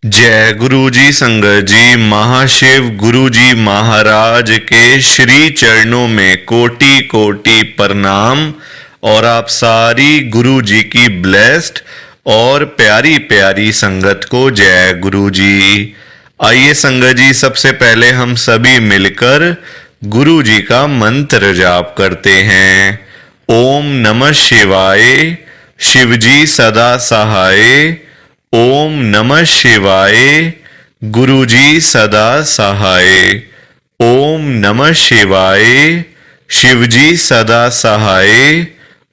जय गुरु जी संगत जी। महाशिव गुरु जी महाराज के श्री चरणों में कोटि कोटि प्रणाम। और आप सारी गुरु जी की ब्लेस्ड और प्यारी प्यारी संगत को जय गुरु जी। आइए संगत जी, सबसे पहले हम सभी मिलकर गुरु जी का मंत्र जाप करते हैं। ओम नमः शिवाय, शिव जी सदा सहाय। ओम नमः शिवाय, गुरु जी सदा सहाय। ओम नमः शिवाय, शिव जी सदा सहाय।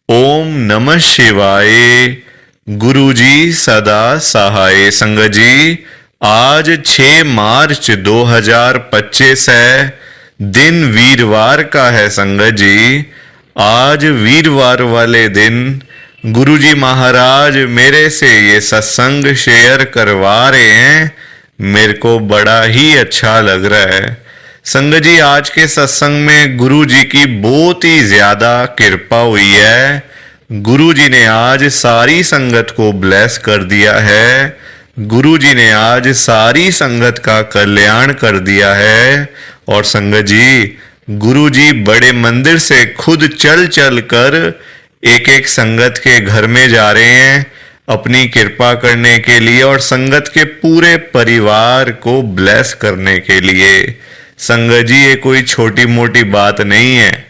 ओम नमः शिवाय, गुरु जी सदा सहाय। संगत जी, आज 6 मार्च 2025 है, दिन वीरवार का है। संगत जी, आज वीरवार वाले दिन गुरु जी महाराज मेरे से ये सत्संग शेयर करवा रहे हैं। मेरे को बड़ा ही अच्छा लग रहा है। संगत जी, आज के सत्संग में गुरु जी की बहुत ही ज्यादा कृपा हुई है। गुरु जी ने आज सारी संगत को ब्लेस कर दिया है। गुरु जी ने आज सारी संगत का कल्याण कर दिया है। और संगत जी, गुरु जी बड़े मंदिर से खुद चल चल कर एक एक संगत के घर में जा रहे हैं अपनी कृपा करने के लिए और संगत के पूरे परिवार को ब्लेस करने के लिए। संगत जी, ये कोई छोटी मोटी बात नहीं है।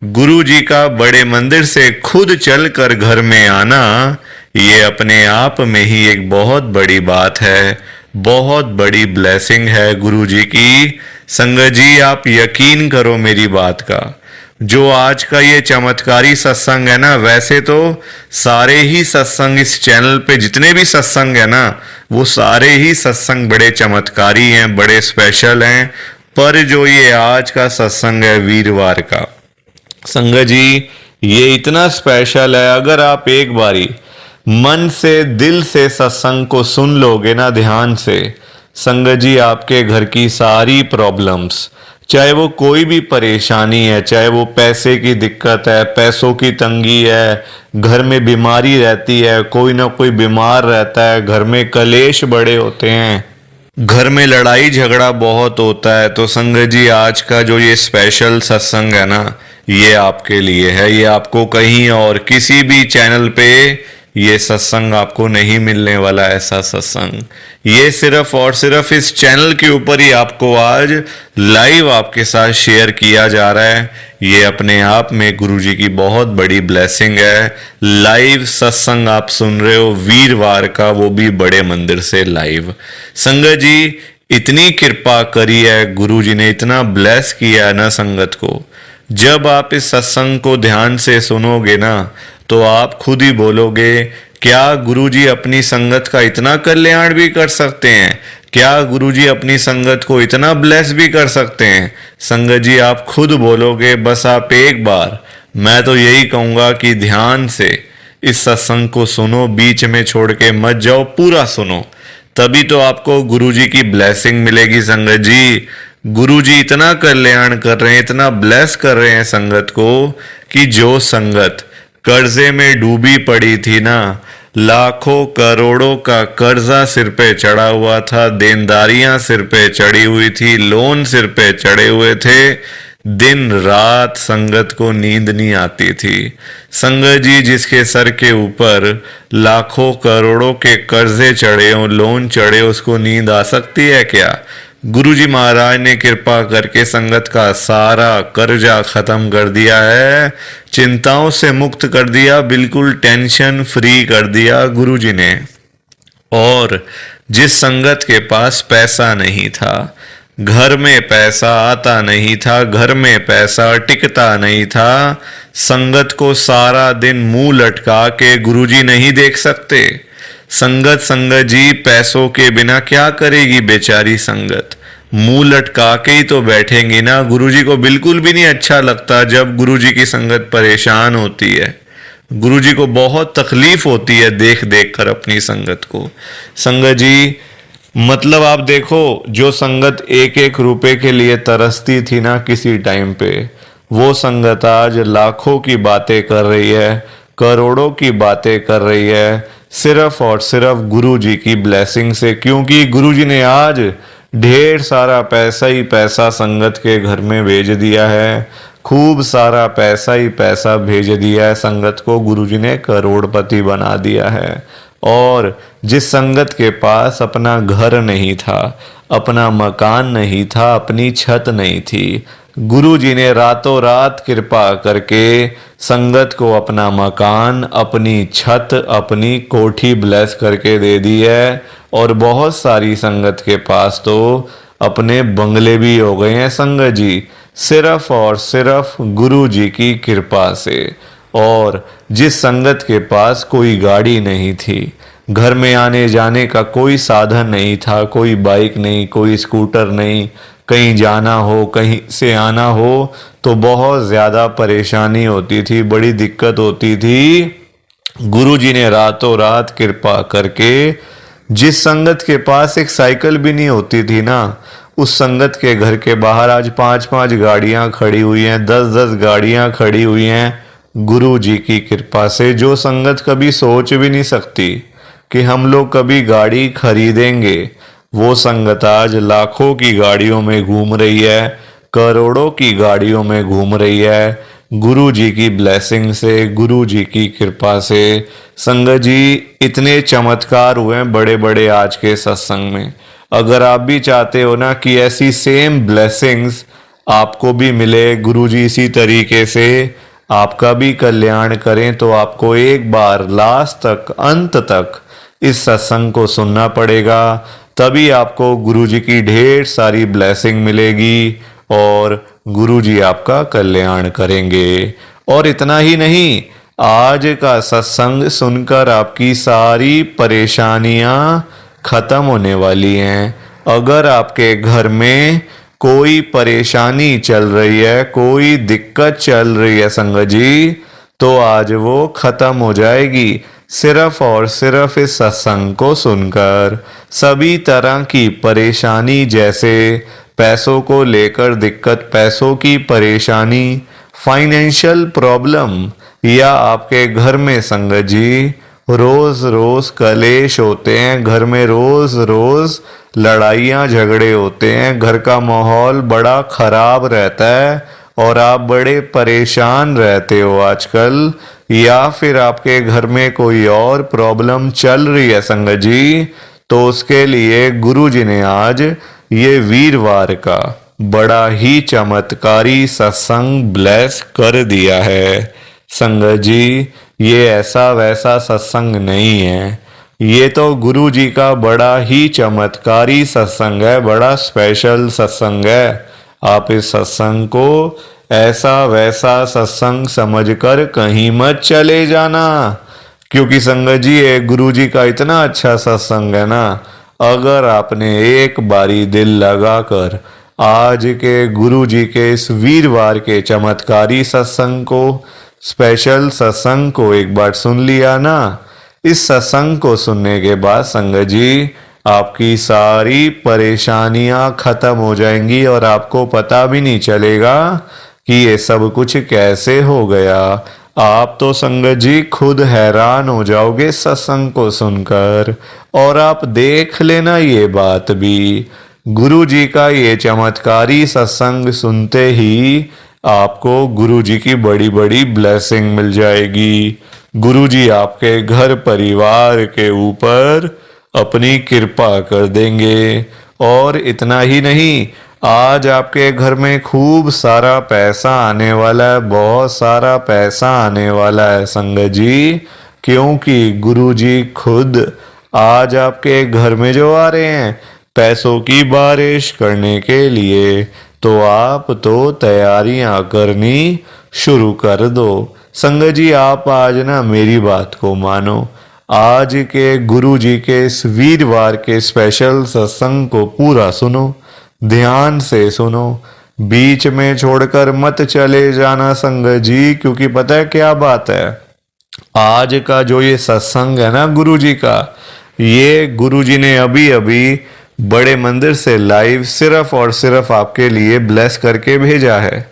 गुरु जी का बड़े मंदिर से खुद चलकर घर में आना, ये अपने आप में ही एक बहुत बड़ी बात है, बहुत बड़ी ब्लेसिंग है गुरु जी की। संगत जी, आप यकीन करो मेरी बात का, जो आज का ये चमत्कारी सत्संग है ना, वैसे तो सारे ही सत्संग इस चैनल पे जितने भी सत्संग है ना, वो सारे ही सत्संग बड़े चमत्कारी हैं, बड़े स्पेशल हैं। पर जो ये आज का सत्संग है वीरवार का, संगत जी, ये इतना स्पेशल है। अगर आप एक बारी मन से दिल से सत्संग को सुन लोगे ना ध्यान से, संगत जी, आपके घर की सारी प्रॉब्लम्स, चाहे वो कोई भी परेशानी है, चाहे वो पैसे की दिक्कत है, पैसों की तंगी है, घर में बीमारी रहती है, कोई ना कोई बीमार रहता है, घर में कलेश बड़े होते हैं, घर में लड़ाई झगड़ा बहुत होता है, तो संगत जी, आज का जो ये स्पेशल सत्संग है ना, ये आपके लिए है। ये आपको कहीं और किसी भी चैनल पे ये सत्संग आपको नहीं मिलने वाला, ऐसा सत्संग। ये सिर्फ और सिर्फ इस चैनल के ऊपर ही आपको आज लाइव आपके साथ शेयर किया जा रहा है। ये अपने आप में गुरु जी की बहुत बड़ी ब्लेसिंग है। लाइव सत्संग आप सुन रहे हो वीरवार का, वो भी बड़े मंदिर से लाइव। संगत जी, इतनी कृपा करी है गुरु जी ने, इतना ब्लेस किया है ना संगत को। जब आप इस सत्संग को ध्यान से सुनोगे ना, तो आप खुद ही बोलोगे, क्या गुरुजी अपनी संगत का इतना कल्याण भी कर सकते हैं? क्या गुरुजी अपनी संगत को इतना ब्लेस भी कर सकते हैं? संगत जी, आप खुद बोलोगे। बस आप एक बार, मैं तो यही कहूंगा कि ध्यान से इस सत्संग को सुनो, बीच में छोड़ के मत जाओ, पूरा सुनो, तभी तो आपको गुरुजी की ब्लेसिंग मिलेगी। संगत जी, गुरुजी इतना कल्याण कर रहे हैं, इतना ब्लेस कर रहे हैं संगत को, कि जो संगत कर्जे में डूबी पड़ी थी ना, लाखों करोड़ों का कर्जा सिर पे चढ़ा हुआ था, देनदारियां सिर पे चढ़ी हुई थी, लोन सिर पे चढ़े हुए थे, दिन रात संगत को नींद नहीं आती थी। संगत जी, जिसके सर के ऊपर लाखों करोड़ों के कर्जे चढ़े हो, लोन चढ़े, उसको नींद आ सकती है क्या? गुरुजी महाराज ने कृपा करके संगत का सारा कर्जा खत्म कर दिया है, चिंताओं से मुक्त कर दिया, बिल्कुल टेंशन फ्री कर दिया गुरुजी ने। और जिस संगत के पास पैसा नहीं था, घर में पैसा आता नहीं था, घर में पैसा टिकता नहीं था, संगत को सारा दिन मुंह लटका के गुरुजी नहीं देख सकते। संगत जी, पैसों के बिना क्या करेगी बेचारी संगत? मुंह लटका के ही तो बैठेंगी ना। गुरुजी को बिल्कुल भी नहीं अच्छा लगता जब गुरुजी की संगत परेशान होती है। गुरुजी को बहुत तकलीफ होती है देख देख कर अपनी संगत को। संगत जी, मतलब आप देखो, जो संगत एक एक रुपए के लिए तरसती थी ना किसी टाइम पे, वो संगत आज लाखों की बातें कर रही है, करोड़ों की बातें कर रही है। सिर्फ और सिर्फ गुरु जी की ब्लेसिंग से, क्योंकि गुरु जी ने आज ढेर सारा पैसा ही पैसा संगत के घर में भेज दिया है। खूब सारा पैसा ही पैसा भेज दिया है संगत को, गुरु जी ने करोड़पति बना दिया है। और जिस संगत के पास अपना घर नहीं था, अपना मकान नहीं था, अपनी छत नहीं थी, गुरु जी ने रातों रात कृपा करके संगत को अपना मकान, अपनी छत, अपनी कोठी ब्लेस करके दे दी है। और बहुत सारी संगत के पास तो अपने बंगले भी हो गए हैं संगत जी, सिर्फ और सिर्फ गुरु जी की कृपा से। और जिस संगत के पास कोई गाड़ी नहीं थी, घर में आने जाने का कोई साधन नहीं था, कोई बाइक नहीं, कोई स्कूटर नहीं, कहीं जाना हो, कहीं से आना हो तो बहुत ज़्यादा परेशानी होती थी, बड़ी दिक्कत होती थी। गुरु जी ने रातों रात कृपा करके, जिस संगत के पास एक साइकिल भी नहीं होती थी ना, उस संगत के घर के बाहर आज 5-5 गाड़ियां खड़ी हुई हैं, 10-10 गाड़ियां खड़ी हुई हैं गुरु जी की कृपा से। जो संगत कभी सोच भी नहीं सकती कि हम लोग कभी गाड़ी खरीदेंगे, वो संगत आज लाखों की गाड़ियों में घूम रही है, करोड़ों की गाड़ियों में घूम रही है गुरु जी की ब्लेसिंग से, गुरु जी की कृपा से। संगत जी, इतने चमत्कार हुए हैं बड़े बड़े आज के सत्संग में। अगर आप भी चाहते हो ना कि ऐसी सेम ब्लेसिंग्स आपको भी मिले, गुरु जी इसी तरीके से आपका भी कल्याण करें, तो आपको एक बार लास्ट तक, अंत तक इस सत्संग को सुनना पड़ेगा। तभी आपको गुरु जी की ढेर सारी ब्लेसिंग मिलेगी और गुरु जी आपका कल्याण करेंगे। और इतना ही नहीं, आज का सत्संग सुनकर आपकी सारी परेशानियां खत्म होने वाली हैं। अगर आपके घर में कोई परेशानी चल रही है, कोई दिक्कत चल रही है संगत जी, तो आज वो खत्म हो जाएगी सिर्फ और सिर्फ इस सत्संग को सुनकर। सभी तरह की परेशानी, जैसे पैसों को लेकर दिक्कत, पैसों की परेशानी, फाइनेंशियल प्रॉब्लम, या आपके घर में संगत जी रोज रोज कलेश होते हैं, घर में रोज रोज लड़ाइयाँ झगड़े होते हैं, घर का माहौल बड़ा खराब रहता है और आप बड़े परेशान रहते हो आजकल, या फिर आपके घर में कोई और प्रॉब्लम चल रही है संगत जी, तो उसके लिए गुरु जी ने आज ये वीरवार का बड़ा ही चमत्कारी सत्संग ब्लेस कर दिया है। संगत जी, ये ऐसा वैसा सत्संग नहीं है, ये तो गुरु जी का बड़ा ही चमत्कारी सत्संग है, बड़ा स्पेशल सत्संग है। आप इस सत्संग को ऐसा वैसा सत्संग समझकर कहीं मत चले जाना, क्योंकि संगत जी ये गुरु जी का इतना अच्छा सत्संग है ना, अगर आपने एक बारी दिल लगाकर आज के गुरु जी के इस वीरवार के चमत्कारी सत्संग को, स्पेशल सत्संग को एक बार सुन लिया ना, इस सत्संग को सुनने के बाद संगत जी आपकी सारी परेशानियां खत्म हो जाएंगी और आपको पता भी नहीं चलेगा कि ये सब कुछ कैसे हो गया। आप तो संगत जी खुद हैरान हो जाओगे सत्संग को सुनकर। और आप देख लेना ये बात भी, गुरु जी का ये चमत्कारी सत्संग सुनते ही आपको गुरु जी की बड़ी बड़ी ब्लेसिंग मिल जाएगी। गुरु जी आपके घर परिवार के ऊपर अपनी कृपा कर देंगे। और इतना ही नहीं, आज आपके घर में खूब सारा पैसा आने वाला है, बहुत सारा पैसा आने वाला है संगत जी, क्योंकि गुरु जी खुद आज आपके घर में जो आ रहे हैं पैसों की बारिश करने के लिए, तो आप तो तैयारियां करनी शुरू कर दो। संगत जी, आप आज ना मेरी बात को मानो, आज के गुरु जी के इस वीरवार के स्पेशल सत्संग को पूरा सुनो, ध्यान से सुनो, बीच में छोड़कर मत चले जाना संगत जी, क्योंकि पता है क्या बात है, आज का जो ये सत्संग है ना गुरु जी का, ये गुरु जी ने अभी अभी बड़े मंदिर से लाइव सिर्फ और सिर्फ आपके लिए ब्लेस करके भेजा है।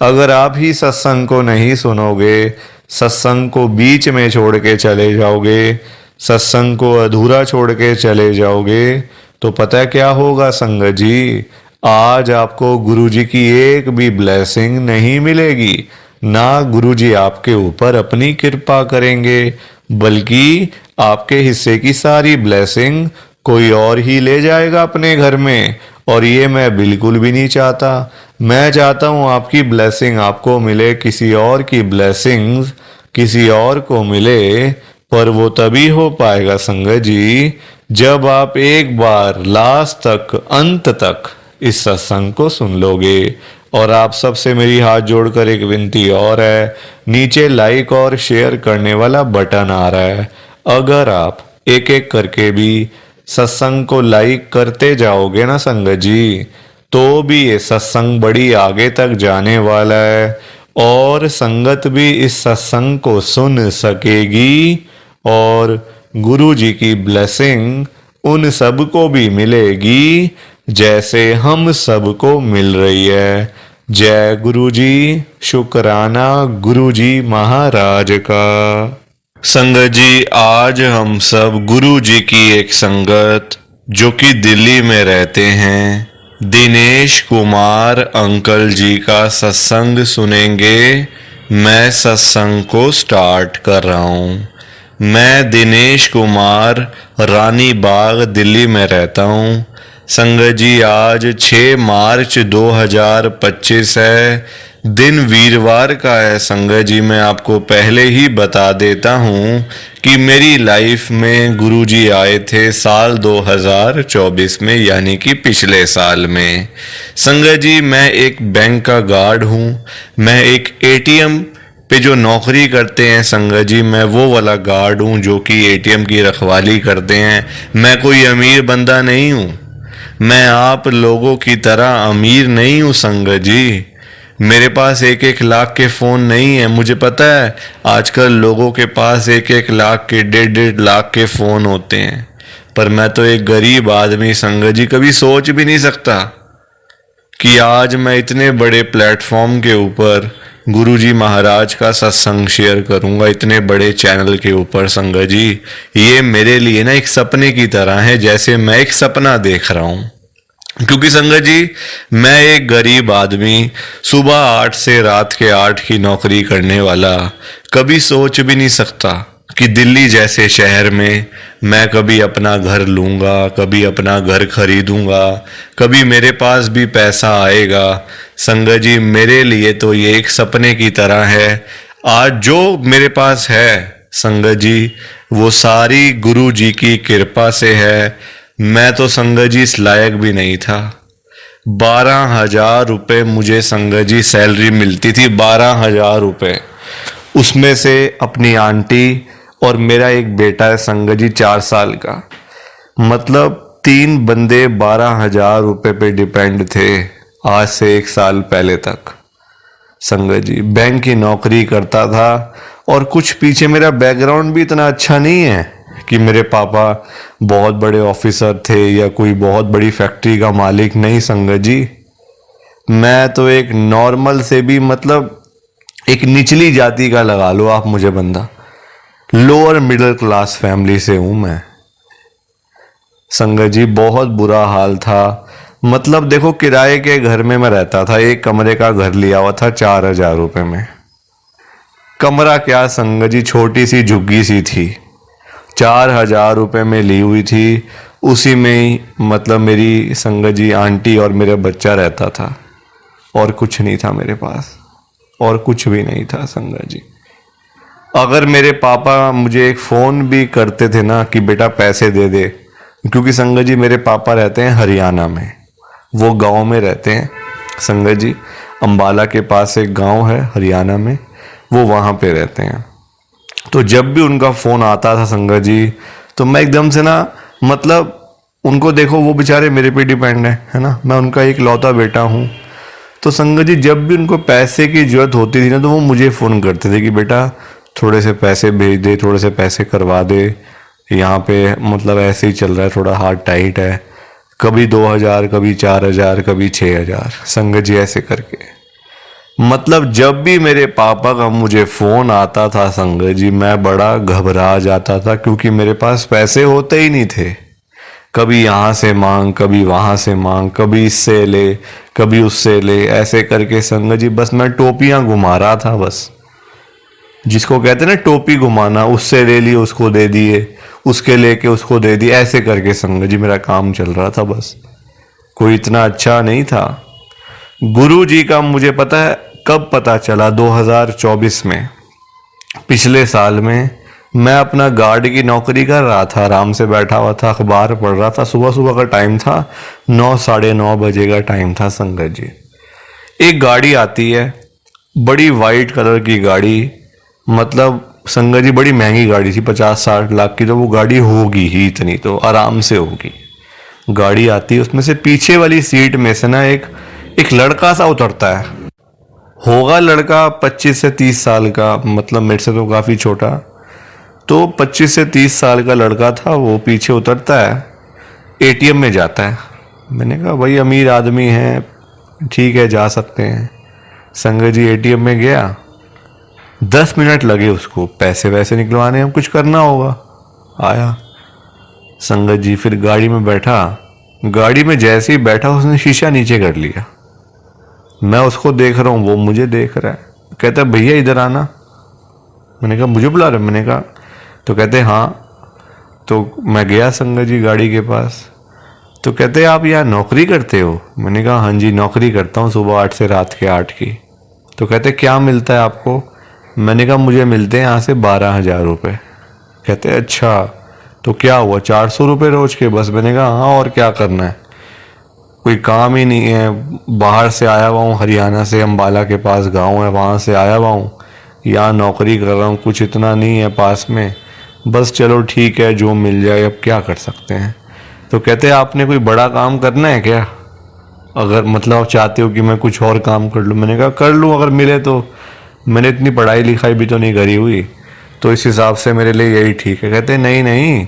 अगर आप ही सत्संग को नहीं सुनोगे, सत्संग को बीच में छोड़ के चले जाओगे, सत्संग को अधूरा छोड़ के चले जाओगे तो पता है क्या होगा संगत जी, आज आपको गुरुजी की एक भी ब्लेसिंग नहीं मिलेगी। ना गुरुजी आपके ऊपर अपनी कृपा करेंगे, बल्कि आपके हिस्से की सारी ब्लेसिंग कोई और ही ले जाएगा अपने घर में। और ये मैं बिल्कुल भी नहीं चाहता। मैं चाहता हूँ आपकी ब्लेसिंग आपको मिले, किसी और की ब्लेसिंग्स किसी और को मिले। पर वो तभी हो पाएगा संगत जी, जब आप एक बार लास्ट तक, अंत तक इस सत्संग को सुन लोगे। और आप सबसे मेरी हाथ जोड़कर एक विनती और है, नीचे लाइक और शेयर करने वाला बटन आ रहा है, अगर आप एक एक करके भी सत्संग को लाइक करते जाओगे ना संगत जी, तो भी ये सत्संग बड़ी आगे तक जाने वाला है और संगत भी इस सत्संग को सुन सकेगी और गुरु जी की ब्लेसिंग उन सबको भी मिलेगी जैसे हम सबको मिल रही है। जय गुरु जी, शुक्राना गुरु जी महाराज का। संगत जी, आज हम सब गुरु जी की एक संगत जो कि दिल्ली में रहते हैं, दिनेश कुमार अंकल जी का सत्संग सुनेंगे। मैं सत्संग को स्टार्ट कर रहा हूँ। मैं दिनेश कुमार रानी बाग दिल्ली में रहता हूँ। संगत जी, आज 6 मार्च 2025 है, दिन वीरवार का है। संगत जी, मैं आपको पहले ही बता देता हूँ कि मेरी लाइफ में गुरुजी आए थे साल 2024 में, यानी कि पिछले साल में। संगत जी, मैं एक बैंक का गार्ड हूँ। मैं एक एटीएम पे जो नौकरी करते हैं संगत जी, मैं वो वाला गार्ड हूँ जो कि एटीएम की रखवाली करते हैं। मैं कोई अमीर बंदा नहीं हूँ। मैं आप लोगों की तरह अमीर नहीं हूँ संगत जी। मेरे पास 1-1 लाख के फ़ोन नहीं है। मुझे पता है आजकल लोगों के पास 1-1 लाख के, 1.5 लाख के फ़ोन होते हैं, पर मैं तो एक गरीब आदमी संगत जी, कभी सोच भी नहीं सकता कि आज मैं इतने बड़े प्लेटफॉर्म के ऊपर गुरुजी महाराज का सत्संग शेयर करूंगा, इतने बड़े चैनल के ऊपर। संगत जी, ये मेरे लिए ना एक सपने की तरह है, जैसे मैं एक सपना देख रहा हूँ। क्योंकि संगत जी, मैं एक गरीब आदमी, सुबह 8 से रात के 8 की नौकरी करने वाला, कभी सोच भी नहीं सकता कि दिल्ली जैसे शहर में मैं कभी अपना घर लूँगा, कभी अपना घर खरीदूँगा, कभी मेरे पास भी पैसा आएगा। संगत जी, मेरे लिए तो ये एक सपने की तरह है। आज जो मेरे पास है संगत जी, वो सारी गुरु जी की कृपा से है। मैं तो संगत जी इस लायक भी नहीं था। 12,000 रुपये मुझे संगत जी सैलरी मिलती थी, 12,000 रुपये। उसमें से अपनी आंटी और मेरा एक बेटा है संगत जी 4 साल का, मतलब 3 बंदे 12,000 रुपये पे डिपेंड थे आज से 1 साल पहले तक। संगत जी, बैंक की नौकरी करता था और कुछ पीछे मेरा बैकग्राउंड भी इतना अच्छा नहीं है कि मेरे पापा बहुत बड़े ऑफिसर थे या कोई बहुत बड़ी फैक्ट्री का मालिक नहीं। संगत जी, मैं तो एक नॉर्मल से भी, मतलब एक निचली जाति का लगा लो आप मुझे बंदा, लोअर मिडिल क्लास फैमिली से हूं मैं। संगत जी, बहुत बुरा हाल था। मतलब देखो, किराए के घर में मैं रहता था, एक कमरे का घर लिया हुआ था 4,000 रुपये में। कमरा क्या संगत जी, छोटी सी झुग्गी सी थी, 4,000 रुपये में ली हुई थी। उसी में ही मतलब मेरी संगत जी आंटी और मेरा बच्चा रहता था, और कुछ नहीं था मेरे पास, और कुछ भी नहीं था संगत जी। अगर मेरे पापा मुझे एक फ़ोन भी करते थे ना कि बेटा पैसे दे दे, क्योंकि संगत जी मेरे पापा रहते हैं हरियाणा में, वो गांव में रहते हैं संगत जी। अंबाला के पास एक गांव है हरियाणा में, वो वहाँ पे रहते हैं। तो जब भी उनका फ़ोन आता था संगत जी, तो मैं एकदम से ना, मतलब उनको देखो, वो बेचारे मेरे पे डिपेंड है ना, मैं उनका एक लौता बेटा हूँ। तो संगत जी, जब भी उनको पैसे की ज़रूरत होती थी ना, तो वो मुझे फ़ोन करते थे कि बेटा थोड़े से पैसे भेज दे, थोड़े से पैसे करवा दे, यहाँ पे मतलब ऐसे ही चल रहा है, थोड़ा हाथ टाइट है। कभी 2,000, कभी 4,000, कभी 6,000 संगत जी, ऐसे करके। मतलब जब भी मेरे पापा का मुझे फ़ोन आता था संगत जी, मैं बड़ा घबरा जाता था, क्योंकि मेरे पास पैसे होते ही नहीं थे। कभी यहाँ से मांग, कभी वहाँ से मांग, कभी इससे ले, कभी उससे ले, ऐसे करके संगत जी बस मैं टोपियाँ घुमा रहा था बस। जिसको कहते हैं ना टोपी घुमाना, उससे ले लिए उसको दे दिए, उसके लेके उसको दे दिए, ऐसे करके संगत जी मेरा काम चल रहा था बस। कोई इतना अच्छा नहीं था। गुरु जी का मुझे पता है कब पता चला, 2024 में, पिछले साल में। मैं अपना गार्ड की नौकरी कर रहा था, आराम से बैठा हुआ था, अखबार पढ़ रहा था। सुबह सुबह का टाइम था, 9 साढ़े 9 बजे का टाइम था संगत जी। एक गाड़ी आती है, बड़ी वाइट कलर की गाड़ी, मतलब संगत जी बड़ी महंगी गाड़ी थी, 50-60 लाख की तो वो गाड़ी होगी ही, इतनी तो आराम से होगी। गाड़ी आती है, उसमें से पीछे वाली सीट में से ना एक लड़का सा उतरता है। होगा लड़का 25 से 30 साल का, मतलब मेरे से तो काफ़ी छोटा। तो 25 से 30 साल का लड़का था, वो पीछे उतरता है, एटीएम में जाता है। मैंने कहा भाई अमीर आदमी है, ठीक है जा सकते हैं। संगत जी एटीएम में गया, 10 मिनट लगे उसको पैसे वैसे निकलवाने, हम कुछ करना होगा। आया संगत जी, फिर गाड़ी में बैठा। गाड़ी में जैसे ही बैठा उसने शीशा नीचे कर लिया। मैं उसको देख रहा हूँ, वो मुझे देख रहा है। कहता है भैया इधर आना। मैंने कहा मुझे बुला रहे? मैंने कहा, तो कहते हाँ। तो मैं गया संगत जी गाड़ी के पास। तो कहते आप यहाँ नौकरी करते हो? मैंने कहा हाँ जी नौकरी करता हूँ, सुबह 8 से रात के 8 की। तो कहते क्या मिलता है आपको? मैंने कहा मुझे मिलते हैं यहाँ से 12,000 रुपये। कहते अच्छा, तो क्या हुआ 400 रुपये रोज के बस? मैंने कहा हाँ, और क्या करना है, कोई काम ही नहीं है। बाहर से आया हुआ हूँ, हरियाणा से, अम्बाला के पास गांव है, वहाँ से आया हुआ हूँ, यहाँ नौकरी कर रहा हूँ, कुछ इतना नहीं है पास में, बस चलो ठीक है जो मिल जाए, अब क्या कर सकते हैं। तो कहते हैं आपने कोई बड़ा काम करना है क्या, अगर मतलब आप चाहते हो कि मैं कुछ और काम कर लूँ? मैंने कहा कर लूँ अगर मिले तो, मैंने इतनी पढ़ाई लिखाई भी तो नहीं करी हुई, तो इस हिसाब से मेरे लिए यही ठीक है। कहते नहीं नहीं,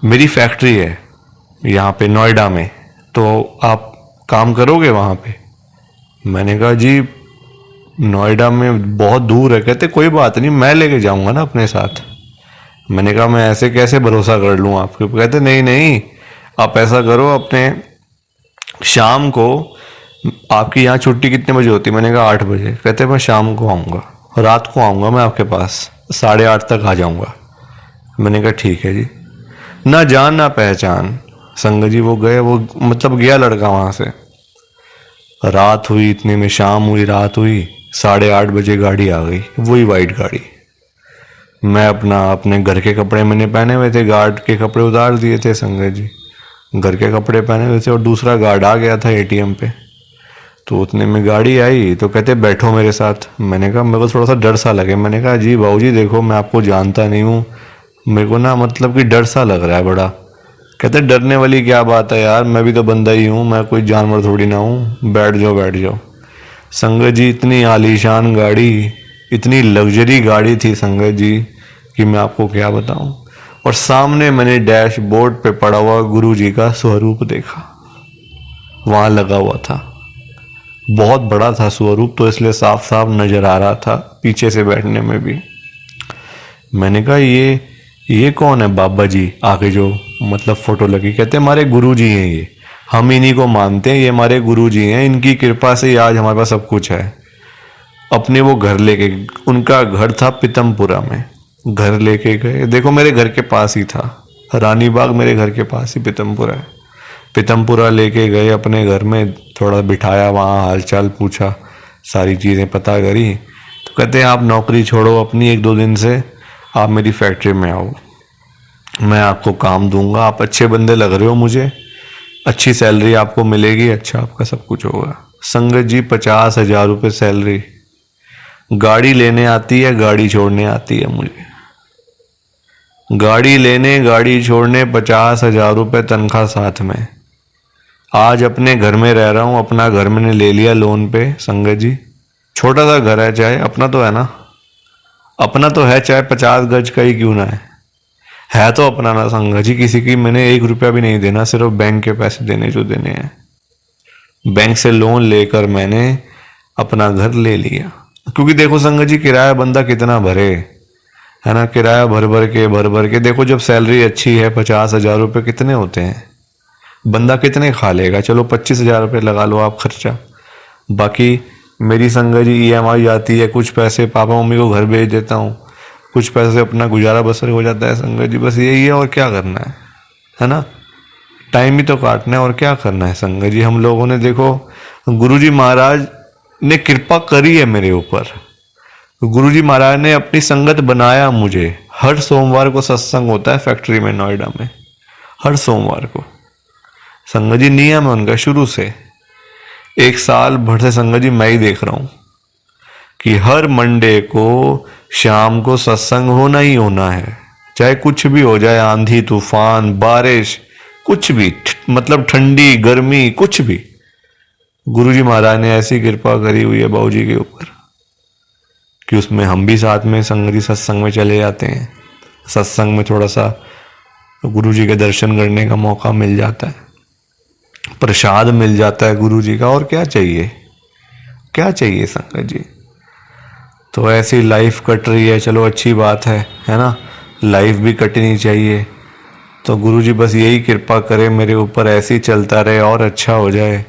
मेरी फैक्ट्री है यहाँ पे नोएडा में, तो आप काम करोगे वहाँ पे? मैंने कहा जी नोएडा में बहुत दूर है। कहते कोई बात नहीं, मैं लेके जाऊँगा ना अपने साथ। मैंने कहा मैं ऐसे कैसे भरोसा कर लूँ आपके? कहते नहीं नहीं, आप ऐसा करो, अपने शाम को, आपकी यहाँ छुट्टी कितने बजे होती है? मैंने कहा 8 बजे। कहते मैं शाम को आऊँगा, रात को आऊँगा मैं आपके पास, 8:30 तक आ जाऊँगा। मैंने कहा ठीक है जी। ना जान ना पहचान संगत जी, वो गए, वो मतलब गया लड़का वहाँ से। रात हुई, इतने में शाम हुई, रात हुई, 8:30 बजे गाड़ी आ गई, वही वाइट गाड़ी। मैं अपने घर के कपड़े मैंने पहने हुए थे, गार्ड के कपड़े उतार दिए थे संगत जी, घर के कपड़े पहने हुए थे, और दूसरा गार्ड आ गया था एटीएम पे। तो उतने में गाड़ी आई, तो कहते बैठो मेरे साथ। मैंने कहा मेरे को थोड़ा सा डर सा लगे। मैंने कहा जी बाबूजी देखो मैं आपको जानता नहीं हूँ, मेरे को ना मतलब कि डर सा लग रहा है बड़ा। कहते डरने वाली क्या बात है यार, मैं भी तो बंदा ही हूँ, मैं कोई जानवर थोड़ी ना हूँ, बैठ जाओ बैठ जाओ। संगत जी इतनी आलीशान गाड़ी, इतनी लग्जरी गाड़ी थी संगत जी कि मैं आपको क्या बताऊं। और सामने मैंने डैशबोर्ड पे पड़ा हुआ गुरु जी का स्वरूप देखा, वहां लगा हुआ था, बहुत बड़ा था स्वरूप, तो इसलिए साफ साफ नजर आ रहा था पीछे से बैठने में भी। मैंने कहा ये कौन है बाबा जी आगे जो मतलब फोटो लगी? कहते हमारे गुरु जी हैं ये, हम इन्हीं को मानते हैं, ये हमारे गुरु जी हैं, इनकी कृपा से ही आज हमारे पास सब कुछ है। अपने वो घर लेके, उनका घर था पीतमपुरा में, घर लेके गए। देखो मेरे घर के पास ही था, रानी बाग मेरे घर के पास ही पीतमपुरा है। पीतमपुरा लेके गए अपने घर में, थोड़ा बिठाया, वहाँ हालचाल पूछा, सारी चीज़ें पता करी। तो कहते हैं आप नौकरी छोड़ो अपनी 1-2 दिन से, आप मेरी फैक्ट्री में आओ, मैं आपको काम दूंगा, आप अच्छे बंदे लग रहे हो मुझे, अच्छी सैलरी आपको मिलेगी, अच्छा आपका सब कुछ होगा। संगत जी 50,000 रुपये सैलरी, गाड़ी लेने आती है, गाड़ी छोड़ने आती है मुझे, गाड़ी लेने गाड़ी छोड़ने 50,000 रुपये तनख्वाह साथ में। आज अपने घर में रह रहा हूँ, अपना घर मैंने ले लिया लोन पे संगत जी, छोटा सा घर है, चाहे अपना तो है ना, अपना तो है, चाहे 50 गज का ही क्यों ना है तो अपना ना संगत जी। किसी की मैंने 1 रुपया भी नहीं देना, सिर्फ बैंक के पैसे देने जो देने हैं। बैंक से लोन लेकर मैंने अपना घर ले लिया। क्योंकि देखो संगत जी, किराया बंदा कितना भरे, है ना, किराया भर भर के देखो, जब सैलरी अच्छी है 50,000 रुपये कितने होते हैं, बंदा कितने खा लेगा। चलो 25,000 रुपये लगा लो आप खर्चा, बाकी मेरी संगत जी EMI आती है, कुछ पैसे पापा मम्मी को घर भेज देता हूँ, कुछ पैसे अपना गुजारा बसर हो जाता है संगत जी। बस यही है, और क्या करना है ना, टाइम ही तो काटना है, और क्या करना है संगत जी। हम लोगों ने देखो, गुरुजी महाराज ने कृपा करी है मेरे ऊपर, गुरुजी महाराज ने अपनी संगत बनाया मुझे। हर सोमवार को सत्संग होता है फैक्ट्री में नोएडा में, हर सोमवार को संगत जी, नियम है उनका शुरू से। एक साल भर से संगत जी मैं ही देख रहा हूं कि हर मंडे को शाम को सत्संग होना ही होना है, चाहे कुछ भी हो जाए, आंधी तूफान बारिश कुछ भी, मतलब ठंडी गर्मी कुछ भी। गुरुजी महाराज ने ऐसी कृपा करी हुई है बाबूजी के ऊपर कि उसमें हम भी साथ में संगत जी सत्संग में चले जाते हैं। सत्संग में थोड़ा सा गुरुजी के दर्शन करने का मौका मिल जाता है, प्रसाद मिल जाता है गुरुजी का, और क्या चाहिए, क्या चाहिए संगत जी। तो ऐसी लाइफ कट रही है, चलो अच्छी बात है ना, लाइफ भी कटनी चाहिए। तो गुरुजी बस यही कृपा करे मेरे ऊपर, ऐसे ही चलता रहे और अच्छा हो जाए।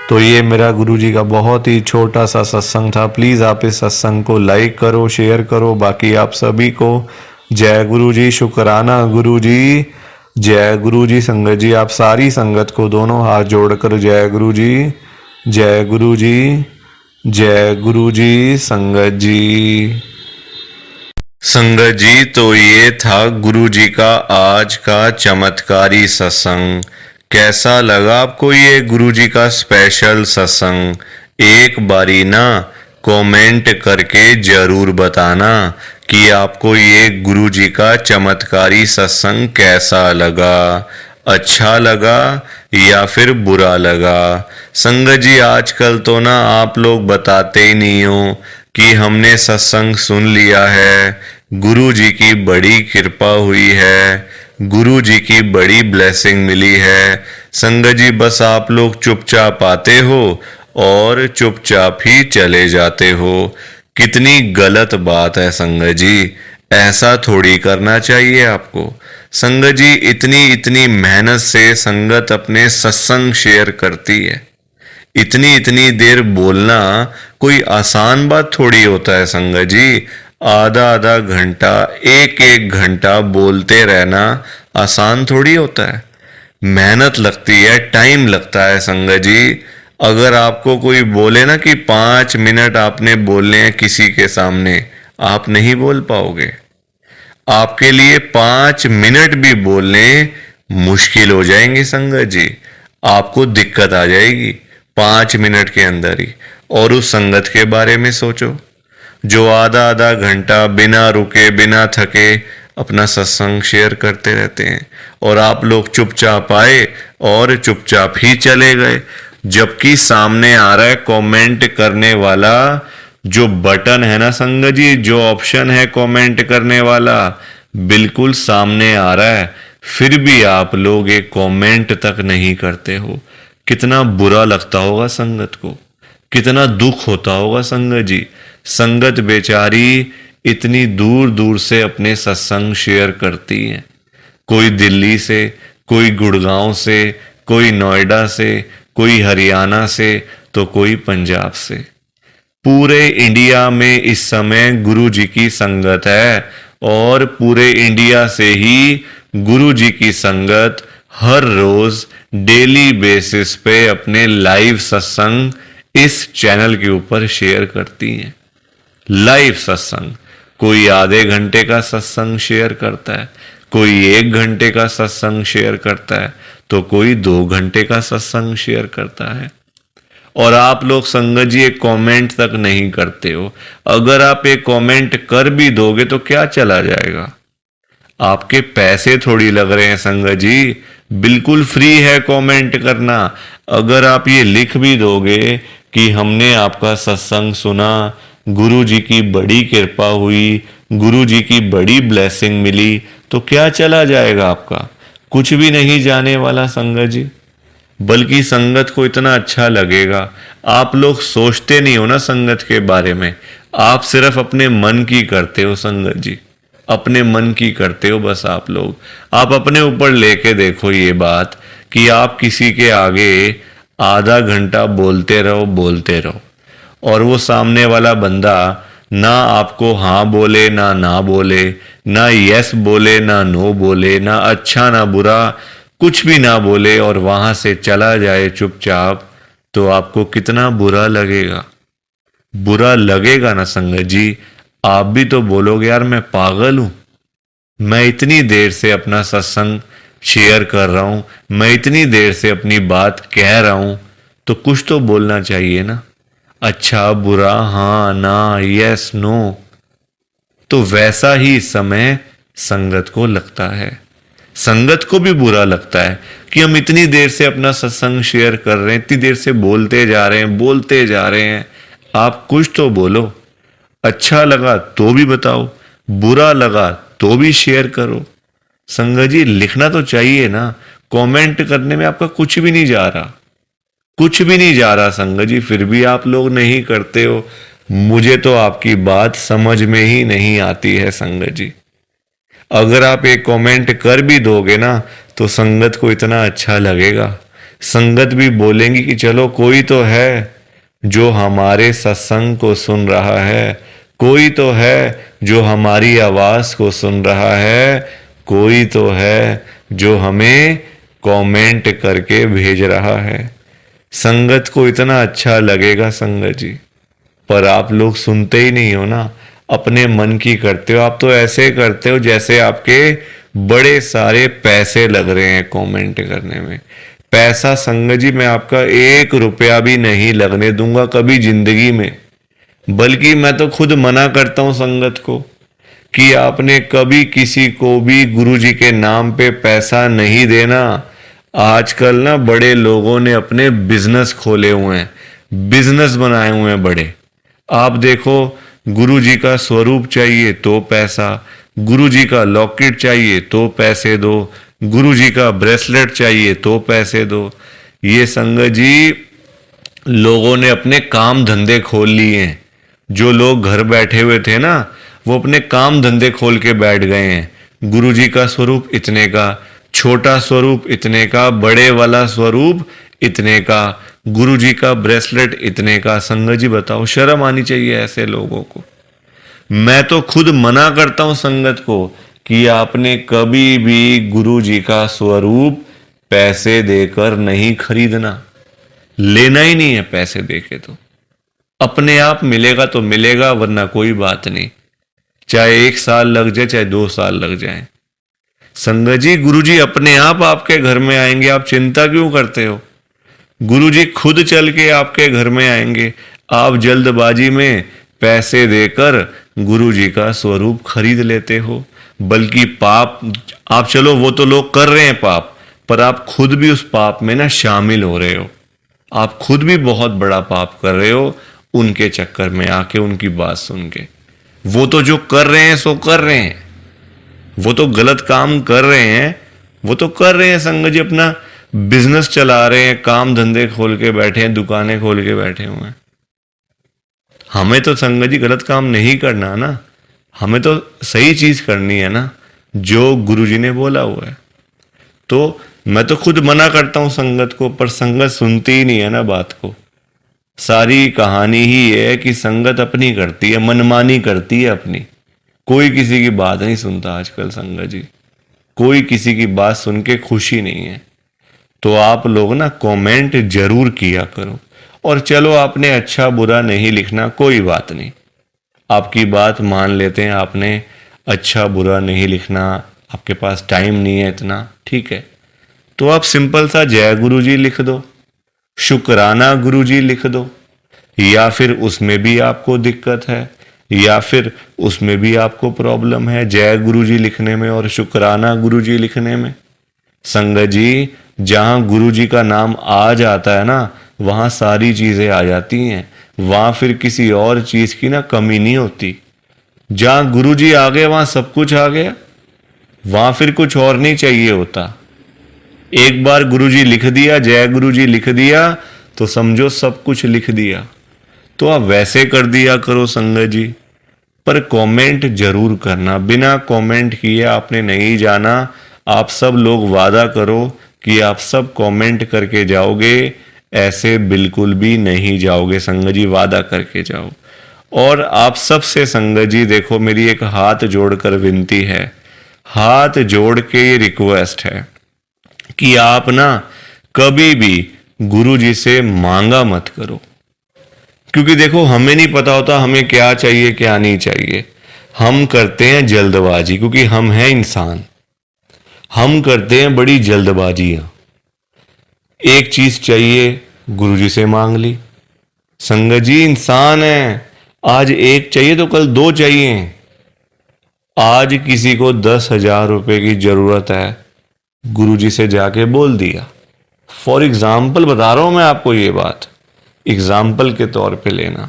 तो ये मेरा गुरुजी का बहुत ही छोटा सा सत्संग था। प्लीज़ आप इस सत्संग को लाइक करो, शेयर करो। बाकी आप सभी को जय गुरुजी, शुक्राना गुरुजी, जय गुरुजी। संगत जी, आप सारी संगत को दोनों हाथ जोड़कर जय गुरुजी, जय गुरुजी, जय गुरुजी। संगत जी, संगत जी, तो ये था गुरु जी का आज का चमत्कारी सत्संग। कैसा लगा आपको ये गुरु जी का स्पेशल सत्संग? एक बारी ना कमेंट करके जरूर बताना कि आपको ये गुरु जी का चमत्कारी सत्संग कैसा लगा, अच्छा लगा या फिर बुरा लगा। संगत जी, आजकल तो ना आप लोग बताते ही नहीं हो कि हमने सत्संग सुन लिया है, गुरु जी की बड़ी कृपा हुई है, गुरु जी की बड़ी ब्लेसिंग मिली है। संगत जी, बस आप लोग चुपचाप आते हो और चुपचाप ही चले जाते हो। कितनी गलत बात है संगत जी, ऐसा थोड़ी करना चाहिए आपको। संगत जी, इतनी इतनी मेहनत से संगत अपने सत्संग शेयर करती है, इतनी इतनी देर बोलना कोई आसान बात थोड़ी होता है संगत जी। आधा आधा घंटा, एक एक घंटा बोलते रहना आसान थोड़ी होता है, मेहनत लगती है, टाइम लगता है संगत जी। अगर आपको कोई बोले ना कि 5 मिनट आपने बोलने हैं किसी के सामने, आप नहीं बोल पाओगे। आपके लिए 5 मिनट भी बोलने मुश्किल हो जाएंगे संगत जी, आपको दिक्कत आ जाएगी 5 मिनट के अंदर ही। और उस संगत के बारे में सोचो जो आधा आधा घंटा बिना रुके बिना थके अपना सत्संग शेयर करते रहते हैं, और आप लोग चुपचाप आए और चुपचाप ही चले गए। जबकि सामने आ रहा है कमेंट करने वाला जो बटन है ना संगत जी, जो ऑप्शन है कमेंट करने वाला, बिल्कुल सामने आ रहा है, फिर भी आप लोग एक कमेंट तक नहीं करते हो। कितना बुरा लगता होगा संगत को, कितना दुख होता होगा संगत जी। संगत बेचारी इतनी दूर दूर से अपने सत्संग शेयर करती है, कोई दिल्ली से, कोई गुड़गांव से, कोई नोएडा से, कोई हरियाणा से, तो कोई पंजाब से। पूरे इंडिया में इस समय गुरु जी की संगत है, और पूरे इंडिया से ही गुरु जी की संगत हर रोज डेली बेसिस पे अपने लाइव सत्संग इस चैनल के ऊपर शेयर करती हैं। लाइव सत्संग, कोई आधे घंटे का सत्संग शेयर करता है, कोई 1 घंटे का सत्संग शेयर करता है, तो कोई 2 घंटे का सत्संग शेयर करता है। और आप लोग संगत जी एक कमेंट तक नहीं करते हो। अगर आप एक कमेंट कर भी दोगे तो क्या चला जाएगा, आपके पैसे थोड़ी लग रहे हैं संगत जी, बिल्कुल फ्री है कमेंट करना। अगर आप ये लिख भी दोगे कि हमने आपका सत्संग सुना, गुरु जी की बड़ी कृपा हुई, गुरु जी की बड़ी ब्लेसिंग मिली, तो क्या चला जाएगा आपका, कुछ भी नहीं जाने वाला संगत जी। बल्कि संगत को इतना अच्छा लगेगा। आप लोग सोचते नहीं हो ना संगत के बारे में, आप सिर्फ अपने मन की करते हो संगत जी, अपने मन की करते हो बस। आप अपने ऊपर लेके देखो ये बात कि आप किसी के आगे आधा घंटा बोलते रहो और वो सामने वाला बंदा ना आपको हाँ बोले ना बोले, ना यस बोले ना नो बोले, ना अच्छा ना बुरा, कुछ भी ना बोले और वहां से चला जाए चुपचाप, तो आपको कितना बुरा लगेगा। बुरा लगेगा ना संगत जी। आप भी तो बोलोगे यार मैं पागल हूं, मैं इतनी देर से अपना सत्संग शेयर कर रहा हूं, मैं इतनी देर से अपनी बात कह रहा हूं, तो कुछ तो बोलना चाहिए ना, अच्छा बुरा हाँ ना यस नो। तो वैसा ही समय संगत को लगता है। संगत को भी बुरा लगता है कि हम इतनी देर से अपना सत्संग शेयर कर रहे हैं, इतनी देर से बोलते जा रहे हैं। आप कुछ तो बोलो, अच्छा लगा तो भी बताओ, बुरा लगा तो भी शेयर करो। संगत जी लिखना तो चाहिए ना, कमेंट करने में आपका कुछ भी नहीं जा रहा, कुछ भी नहीं जा रहा संगत जी, फिर भी आप लोग नहीं करते हो। मुझे तो आपकी बात समझ में ही नहीं आती है संगत जी। अगर आप एक कमेंट कर भी दोगे ना तो संगत को इतना अच्छा लगेगा, संगत भी बोलेंगी कि चलो कोई तो है जो हमारे सत्संग को सुन रहा है, कोई तो है जो हमारी आवाज को सुन रहा है, कोई तो है जो हमें कमेंट करके भेज रहा है। संगत को इतना अच्छा लगेगा संगत जी, पर आप लोग सुनते ही नहीं हो ना, अपने मन की करते हो। आप तो ऐसे करते हो जैसे आपके बड़े सारे पैसे लग रहे हैं कमेंट करने में। पैसा संगत जी मैं आपका 1 रुपया भी नहीं लगने दूंगा कभी जिंदगी में, बल्कि मैं तो खुद मना करता हूं संगत को कि आपने कभी किसी को भी गुरु जी के नाम पे पैसा नहीं देना। आजकल ना बड़े लोगों ने अपने बिजनेस खोले हुए हैं, बिजनेस बनाए हुए हैं बड़े। आप देखो, गुरु जी का स्वरूप चाहिए तो पैसा, गुरु जी का लॉकेट चाहिए तो पैसे दो, गुरु जी का ब्रेसलेट चाहिए तो पैसे दो। ये संगत जी लोगों ने अपने काम धंधे खोल लिए हैं। जो लोग घर बैठे हुए थे ना, वो अपने काम धंधे खोल के बैठ गए हैं। गुरु जी का स्वरूप इतने का, छोटा स्वरूप इतने का, बड़े वाला स्वरूप इतने का, गुरु जी का ब्रेसलेट इतने का। संगत जी बताओ, शर्म आनी चाहिए ऐसे लोगों को। मैं तो खुद मना करता हूं संगत को कि आपने कभी भी गुरु जी का स्वरूप पैसे देकर नहीं खरीदना, लेना ही नहीं है पैसे देके। तो अपने आप मिलेगा तो मिलेगा, वरना कोई बात नहीं, चाहे 1 साल लग जाए चाहे 2 साल लग जाए। संगत जी गुरु जी अपने आप आपके घर में आएंगे, आप चिंता क्यों करते हो? गुरु जी खुद चल के आपके घर में आएंगे। आप जल्दबाजी में पैसे देकर गुरु जी का स्वरूप खरीद लेते हो। बल्कि पाप आप, चलो वो तो लोग कर रहे हैं पाप, पर आप खुद भी उस पाप में ना शामिल हो रहे हो। आप खुद भी बहुत बड़ा पाप कर रहे हो उनके चक्कर में आके, उनकी बात सुन के। वो तो जो कर रहे हैं सो कर रहे हैं, वो तो गलत काम कर रहे हैं, वो तो कर रहे हैं संगत जी, अपना बिजनेस चला रहे हैं, काम धंधे खोल के बैठे हैं, दुकानें खोल के बैठे हुए हैं। हमें तो संगत जी गलत काम नहीं करना ना, हमें तो सही चीज करनी है ना, जो गुरु जी ने बोला हुआ है। तो मैं तो खुद मना करता हूं संगत को, पर संगत सुनती ही नहीं है ना बात को। सारी कहानी ही है कि संगत अपनी करती है, मनमानी करती है अपनी। कोई किसी की बात नहीं सुनता आजकल संगत जी, कोई किसी की बात सुन के खुशी नहीं है। तो आप लोग ना कमेंट जरूर किया करो। और चलो आपने अच्छा बुरा नहीं लिखना, कोई बात नहीं, आपकी बात मान लेते हैं। आपने अच्छा बुरा नहीं लिखना, आपके पास टाइम नहीं है इतना, ठीक है, तो आप सिंपल सा जय गुरु जी लिख दो, शुक्राना गुरु जी लिख दो। या फिर उसमें भी आपको दिक्कत है, या फिर उसमें भी आपको प्रॉब्लम है जय गुरु जी लिखने में और शुक्राना गुरु जी लिखने में। संगत जी जहां गुरु जी का नाम आ जाता है ना, वहां सारी चीजें आ जाती हैं, वहां फिर किसी और चीज की ना कमी नहीं होती। जहां गुरु जी आ गए वहां सब कुछ आ गया, वहां फिर कुछ और नहीं चाहिए होता। एक बार गुरुजी लिख दिया, जय गुरुजी लिख दिया, तो समझो सब कुछ लिख दिया। तो आप वैसे कर दिया करो संगत जी, पर कमेंट जरूर करना। बिना कमेंट किए आपने नहीं जाना। आप सब लोग वादा करो कि आप सब कमेंट करके जाओगे, ऐसे बिल्कुल भी नहीं जाओगे संगत जी, वादा करके जाओ। और आप सबसे संगत जी देखो, मेरी एक हाथ जोड़कर विनती है, हाथ जोड़ के ये रिक्वेस्ट है कि आप ना कभी भी गुरु जी से मांगा मत करो। क्योंकि देखो, हमें नहीं पता होता हमें क्या चाहिए क्या नहीं चाहिए। हम करते हैं जल्दबाजी, क्योंकि हम हैं इंसान, हम करते हैं बड़ी जल्दबाजियां। एक चीज चाहिए, गुरुजी से मांग ली। संगत जी इंसान है, आज एक चाहिए तो कल दो चाहिए। आज किसी को 10,000 रुपए की जरूरत है, गुरुजी से जाके बोल दिया। फॉर एग्जाम्पल बता रहा हूं मैं आपको ये बात, एग्जाम्पल के तौर पे लेना।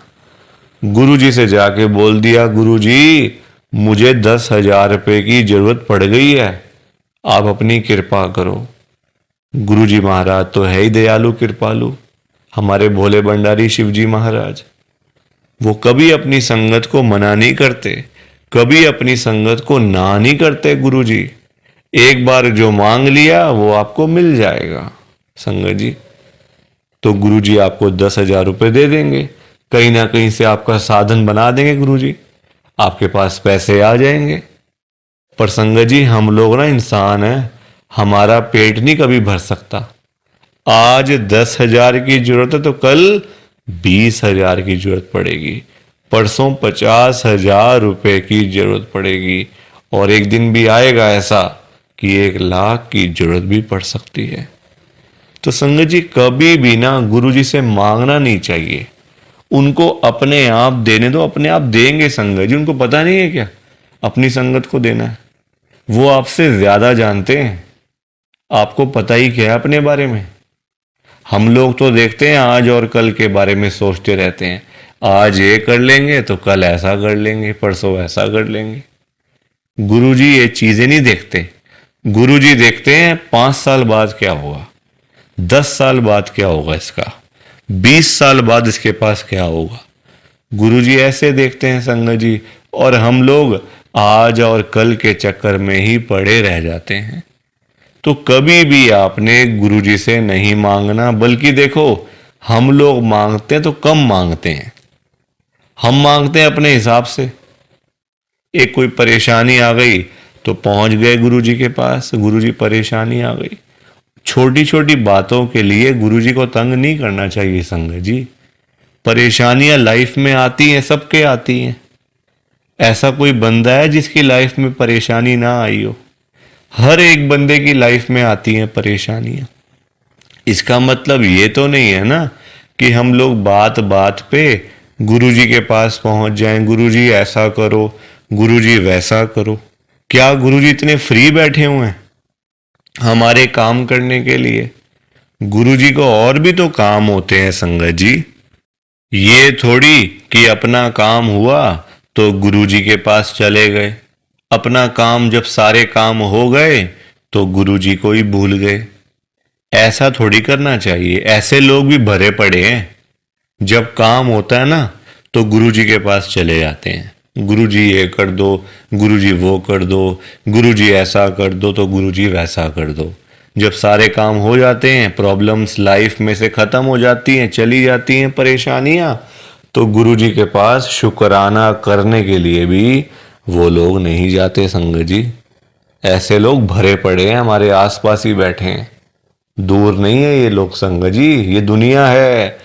गुरुजी से जाके बोल दिया, गुरुजी मुझे 10,000 रुपए की जरूरत पड़ गई है, आप अपनी कृपा करो। गुरुजी महाराज तो है ही दयालु कृपालु, हमारे भोले भंडारी शिवजी महाराज। वो कभी अपनी संगत को मना नहीं करते, कभी अपनी संगत को ना नहीं करते। गुरुजी एक बार जो मांग लिया वो आपको मिल जाएगा संगत जी। तो गुरुजी आपको 10,000 रुपए दे देंगे, कहीं ना कहीं से आपका साधन बना देंगे गुरुजी, आपके पास पैसे आ जाएंगे। पर संगत जी हम लोग ना इंसान हैं, हमारा पेट नहीं कभी भर सकता। आज 10,000 की जरूरत है तो कल 20,000 की जरूरत पड़ेगी, परसों 50,000 रुपए की जरूरत पड़ेगी, और एक दिन भी आएगा ऐसा कि 1,00,000 की जरूरत भी पड़ सकती है। तो संगत जी कभी भी ना गुरुजी से मांगना नहीं चाहिए, उनको अपने आप देने दो, अपने आप देंगे संगत जी। उनको पता नहीं है क्या अपनी संगत को देना है, वो आपसे ज्यादा जानते हैं। आपको पता ही क्या है अपने बारे में। हम लोग तो देखते हैं आज और कल के बारे में सोचते रहते हैं, आज ये कर लेंगे तो कल ऐसा कर लेंगे, परसों ऐसा कर लेंगे। गुरुजी ये चीजें नहीं देखते। गुरुजी देखते हैं 5 साल बाद क्या होगा, 10 साल बाद क्या होगा इसका, 20 साल बाद इसके पास क्या होगा। गुरुजी ऐसे देखते हैं संगत जी, और हम लोग आज और कल के चक्कर में ही पड़े रह जाते हैं। तो कभी भी आपने गुरुजी से नहीं मांगना, बल्कि देखो हम लोग मांगते हैं तो कम मांगते हैं, हम मांगते हैं अपने हिसाब से। एक कोई परेशानी आ गई तो पहुंच गए गुरुजी के पास, गुरुजी परेशानी आ गई। छोटी छोटी बातों के लिए गुरुजी को तंग नहीं करना चाहिए संगत जी। परेशानियां लाइफ में आती हैं, सबके आती हैं। ऐसा कोई बंदा है जिसकी लाइफ में परेशानी ना आई हो? हर एक बंदे की लाइफ में आती हैं परेशानियां। इसका मतलब ये तो नहीं है ना कि हम लोग बात बात पे गुरुजी के पास पहुंच जाएं, गुरुजी ऐसा करो, गुरुजी वैसा करो। क्या गुरुजी इतने फ्री बैठे हुए हैं हमारे काम करने के लिए? गुरुजी को और भी तो काम होते हैं संगत जी। ये थोड़ी कि अपना काम हुआ तो गुरुजी के पास चले गए, अपना काम जब सारे काम हो गए तो गुरुजी को ही भूल गए। ऐसा थोड़ी करना चाहिए। ऐसे लोग भी भरे पड़े हैं, जब काम होता है ना तो गुरुजी के पास चले जाते हैं, गुरुजी ये कर दो, गुरुजी वो कर दो, गुरुजी ऐसा कर दो तो गुरुजी वैसा कर दो। जब सारे काम हो जाते हैं, प्रॉब्लम्स लाइफ में से खत्म हो जाती हैं, चली जाती हैं परेशानियां, तो गुरुजी के पास शुक्राना करने के लिए भी वो लोग नहीं जाते संगत जी। ऐसे लोग भरे पड़े हैं, हमारे आसपास ही बैठे हैं, दूर नहीं है ये लोग संगत जी। ये दुनिया है,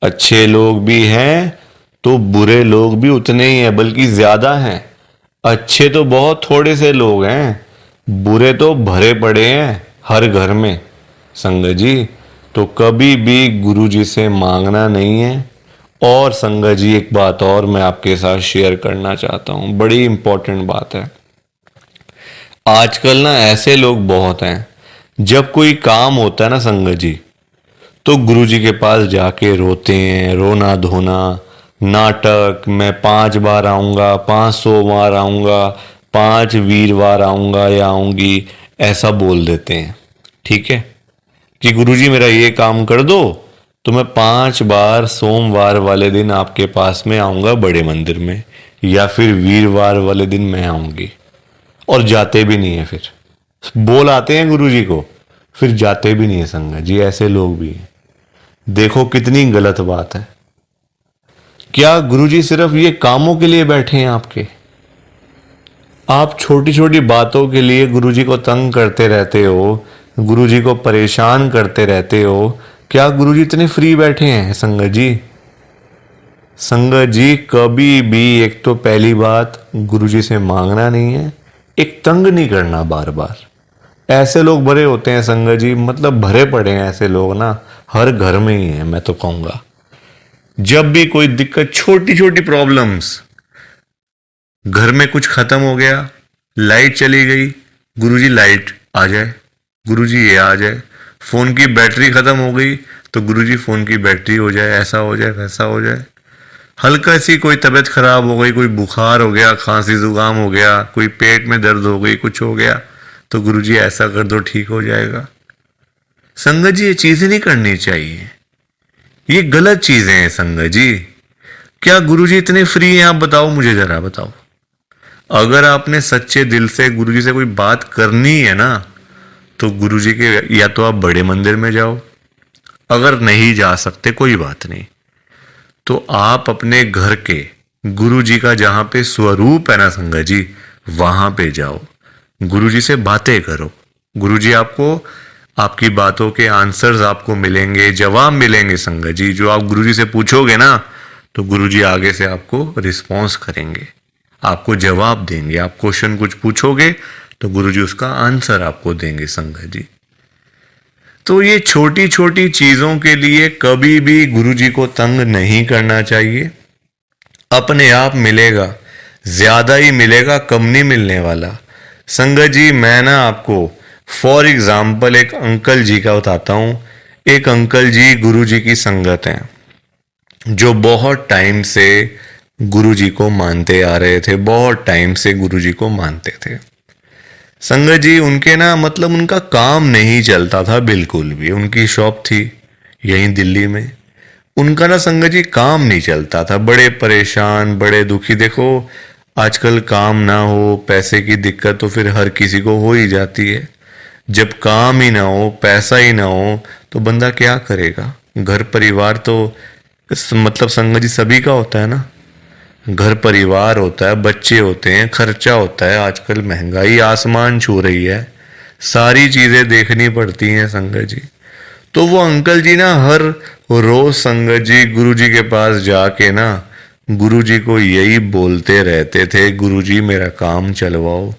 अच्छे लोग भी हैं तो बुरे लोग भी उतने ही हैं, बल्कि ज्यादा हैं। अच्छे तो बहुत थोड़े से लोग हैं, बुरे तो भरे पड़े हैं हर घर में संगत जी। तो कभी भी गुरुजी से मांगना नहीं है। और संगत जी एक बात और मैं आपके साथ शेयर करना चाहता हूं, बड़ी इंपॉर्टेंट बात है। आजकल ना ऐसे लोग बहुत हैं, जब कोई काम होता है ना संगत जी, तो गुरुजी के पास जाके रोते हैं, रोना धोना, नाटक, मैं 5 बार आऊंगा, 500 बार आऊंगा, 5 वीरवार आऊंगा या आऊंगी, ऐसा बोल देते हैं। ठीक है, कि गुरुजी मेरा ये काम कर दो, तो मैं 5 बार सोमवार वाले दिन आपके पास में आऊंगा बड़े मंदिर में, या फिर वीरवार वाले दिन मैं आऊंगी। और जाते भी नहीं है, फिर बोल आते हैं गुरुजी को, फिर जाते भी नहीं है संगत जी। ऐसे लोग भी हैं। देखो कितनी गलत बात है। क्या गुरुजी सिर्फ ये कामों के लिए बैठे हैं आपके? आप छोटी छोटी बातों के लिए गुरुजी को तंग करते रहते हो, गुरुजी को परेशान करते रहते हो। क्या गुरुजी इतने फ्री बैठे हैं संगत जी? संगत जी कभी भी, एक तो पहली बात गुरुजी से मांगना नहीं है, एक तंग नहीं करना बार बार। ऐसे लोग भरे होते हैं संगत जी, मतलब भरे पड़े हैं ऐसे लोग ना, हर घर में ही है मैं तो कहूंगा। जब भी कोई दिक्कत, छोटी छोटी प्रॉब्लम्स, घर में कुछ खत्म हो गया, लाइट चली गई, गुरुजी लाइट आ जाए, गुरुजी ये आ जाए। फोन की बैटरी खत्म हो गई तो गुरुजी फोन की बैटरी हो जाए, ऐसा हो जाए, वैसा हो जाए। हल्का सी कोई तबीयत खराब हो गई, कोई बुखार हो गया, खांसी जुकाम हो गया, कोई पेट में दर्द हो गई, कुछ हो गया, तो गुरुजी ऐसा कर दो, ठीक हो जाएगा। संगत जी ये चीजें नहीं करनी चाहिए, ये गलत चीजें हैं संगत जी। क्या गुरुजी इतने फ्री हैं? आप बताओ, मुझे जरा बताओ। अगर आपने सच्चे दिल से गुरुजी से कोई बात करनी है ना, तो गुरुजी के या तो आप बड़े मंदिर में जाओ, अगर नहीं जा सकते कोई बात नहीं, तो आप अपने घर के गुरुजी का जहां पे स्वरूप है ना संगत जी, वहां पे जाओ, गुरुजी से बातें करो। गुरुजी आपको, आपकी बातों के आंसर्स आपको मिलेंगे, जवाब मिलेंगे संगत जी। जो आप गुरुजी से पूछोगे ना, तो गुरुजी आगे से आपको रिस्पॉन्स करेंगे, आपको जवाब देंगे। आप क्वेश्चन कुछ पूछोगे तो गुरुजी उसका आंसर आपको देंगे संगत जी। तो ये छोटी छोटी चीजों के लिए कभी भी गुरुजी को तंग नहीं करना चाहिए। अपने आप मिलेगा, ज्यादा ही मिलेगा, कम नहीं मिलने वाला। संगत जी मैं ना आपको फॉर एग्जाम्पल एक अंकल जी का बताता हूं। एक अंकल जी गुरुजी की संगत हैं, जो बहुत टाइम से गुरुजी को मानते आ रहे थे, बहुत टाइम से गुरुजी को मानते थे। संगत जी उनके ना, मतलब उनका काम नहीं चलता था बिल्कुल भी। उनकी शॉप थी यहीं दिल्ली में, उनका ना संगत जी काम नहीं चलता था, बड़े परेशान, बड़े दुखी। देखो आजकल काम ना हो, पैसे की दिक्कत तो फिर हर किसी को हो ही जाती है। जब काम ही ना हो, पैसा ही ना हो, तो बंदा क्या करेगा? घर परिवार तो मतलब संगत जी सभी का होता है ना, घर परिवार होता है, बच्चे होते हैं, खर्चा होता है। आजकल महंगाई आसमान छू रही है, सारी चीजें देखनी पड़ती हैं संगत जी। तो वो अंकल जी ना हर रोज संगत जी गुरुजी के पास जाके ना गुरुजी को यही बोलते रहते थे, गुरुजी मेरा काम चलवाओ,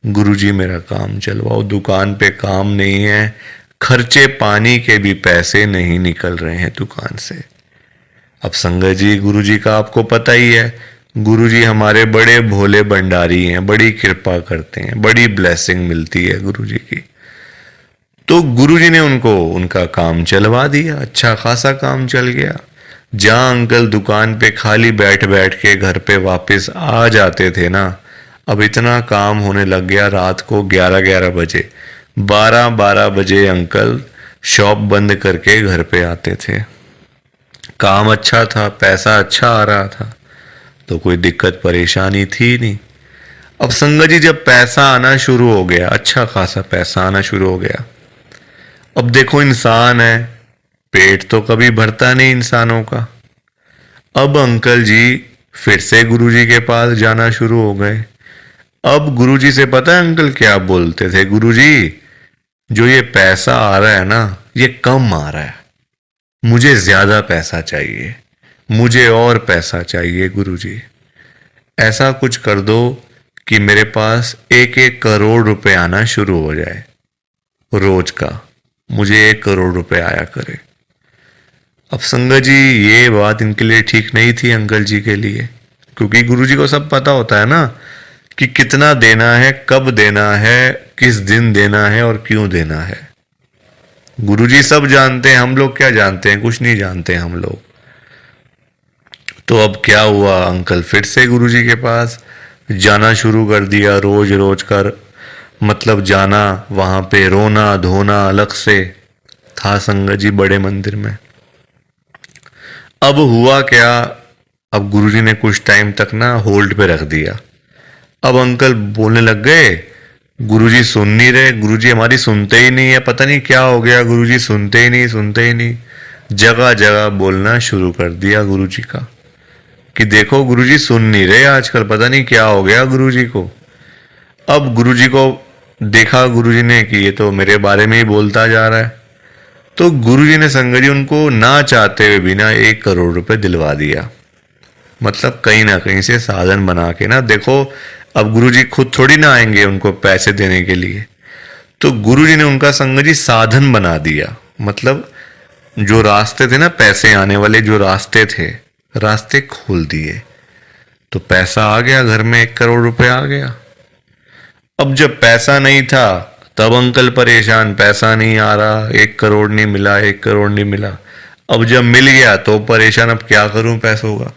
गुरुजी मेरा काम चलवाओ। दुकान पे काम नहीं है, खर्चे पानी के भी पैसे नहीं निकल रहे हैं दुकान से। अब संगत जी गुरुजी का आपको पता ही है, गुरुजी हमारे बड़े भोले भंडारी हैं, बड़ी कृपा करते हैं, बड़ी ब्लेसिंग मिलती है गुरुजी की। तो गुरुजी ने उनको उनका काम चलवा दिया, अच्छा खासा काम चल गया। जहां अंकल दुकान पे खाली बैठ बैठ के घर पे वापस आ जाते थे ना, अब इतना काम होने लग गया, रात को 11-11 बजे, 12-12 बजे अंकल शॉप बंद करके घर पे आते थे। काम अच्छा था, पैसा अच्छा आ रहा था, तो कोई दिक्कत परेशानी थी नहीं। अब संगत जी जब पैसा आना शुरू हो गया, अच्छा खासा पैसा आना शुरू हो गया, अब देखो इंसान है, पेट तो कभी भरता नहीं इंसानों का। अब अंकल जी फिर से गुरुजी के पास जाना शुरू हो गए। अब गुरुजी से पता है अंकल क्या बोलते थे? गुरुजी जो ये पैसा आ रहा है ना, ये कम आ रहा है, मुझे ज्यादा पैसा चाहिए, मुझे और पैसा चाहिए गुरुजी। ऐसा कुछ कर दो कि मेरे पास 1-1 करोड़ रुपए आना शुरू हो जाए रोज का, मुझे 1 करोड़ रुपए आया करे। अब संगत जी ये बात इनके लिए ठीक नहीं थी अंकल जी के लिए, क्योंकि गुरुजी को सब पता होता है ना कि कितना देना है, कब देना है, किस दिन देना है और क्यों देना है। गुरुजी सब जानते हैं, हम लोग क्या जानते हैं? कुछ नहीं जानते हम लोग। तो अब क्या हुआ, अंकल फिर से गुरुजी के पास जाना शुरू कर दिया, रोज रोज कर, मतलब जाना, वहां पे रोना धोना अलग से, था संगत जी बड़े मंदिर में। अब हुआ क्या, अब गुरुजी ने कुछ टाइम तक ना होल्ड पे रख दिया। अब अंकल बोलने लग गए, गुरुजी सुन नहीं रहे, गुरुजी हमारी सुनते ही नहीं है, पता नहीं क्या हो गया, गुरुजी सुनते ही नहीं, सुनते ही नहीं। जगह जगह बोलना शुरू कर दिया गुरुजी का कि देखो गुरुजी सुन नहीं रहे आजकल, पता नहीं क्या हो गया गुरुजी को। अब गुरुजी को देखा गुरुजी ने कि ये तो मेरे बारे में ही बोलता जा रहा है, तो गुरुजी ने संगत जी उनको ना चाहते हुए भी ना 1 करोड़ रुपए दिलवा दिया। मतलब कहीं ना कहीं से साधन बना के ना, देखो अब गुरुजी खुद थोड़ी ना आएंगे उनको पैसे देने के लिए, तो गुरुजी ने उनका संगत जी साधन बना दिया। मतलब जो रास्ते थे ना पैसे आने वाले, जो रास्ते थे, रास्ते खोल दिए, तो पैसा आ गया घर में, 1 करोड़ रुपए आ गया। अब जब पैसा नहीं था तब अंकल परेशान, पैसा नहीं आ रहा, 1 करोड़ नहीं मिला, 1 करोड़ नहीं मिला। अब जब मिल गया तो परेशान, अब क्या करूं पैसों का।